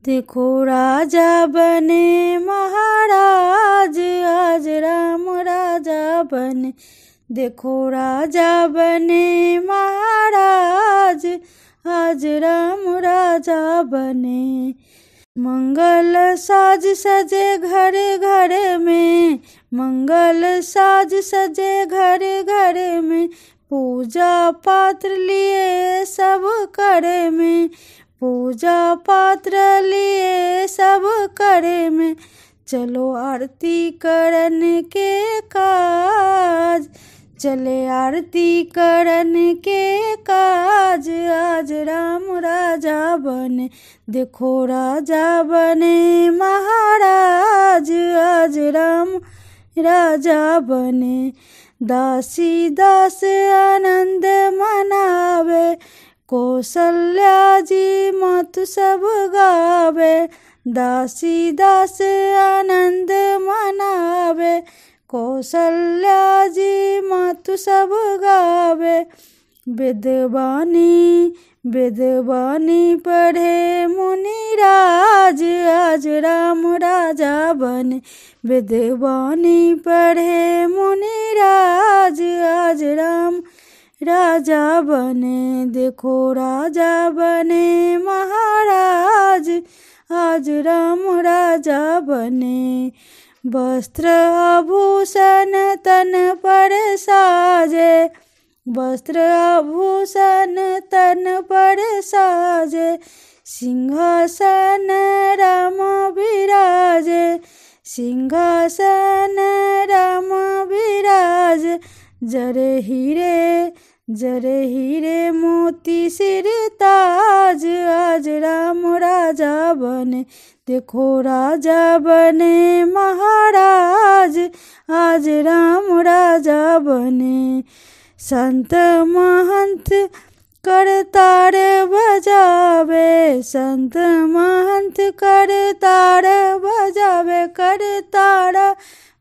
देखो राजा बने महाराज, आज राम राजा बने। देखो राजा बने महाराज, आज राम राजा बने। मंगल साज सजे घर घर में, मंगल साज सजे घर घर में। पूजा पात्र लिए सब करे में, पूजा पात्र लिए सब करे में। चलो आरती करन के काज, चले आरती करन के काज, आज राम राजा बने। देखो राजा बने महाराज, आज राम राजा बने। दासी दास आनंद मनावे, कौशल्या जी मत सब गावे। दासी दास आनंद मनावे, कौशल्या जी मत सब गावे। वेदवाणी वेदवाणी पढ़े मुनिराज, आज राम राजा बने। वेदवाणी पढ़े मुनिराज, आज राम राजा बने। देखो राजा बने महाराज, आज राम राजा बने। वस्त्र आभूषण तन पर साजे, वस्त्र आभूषण तन पर साजे। सिंहासन राम विराजे, सिंहासन राम विराजे। जरे हीरे मोती सिर ताज, आज राम राजा बने। देखो राजा बने महाराज, आज राम राजा बने। संत महंत करतार बजावे, संत महंत करतार बजावे, करतार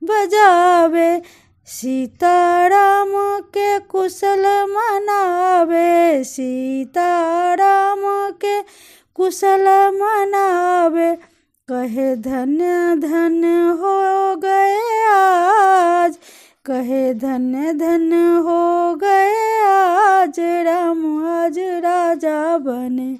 बजावे। सीताराम के कुशल मनावे, सीताराम के कुशल मनावे। कहे धन्य धन्य हो गए आज, कहे धन्य धन्य हो गए आज, राम आज राजा बने।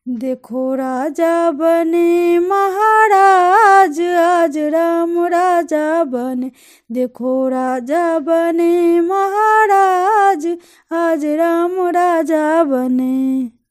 देखो राजा बने महाराज, आज राम राजा बने। देखो राजा बने महाराज, आज राम राजा बने।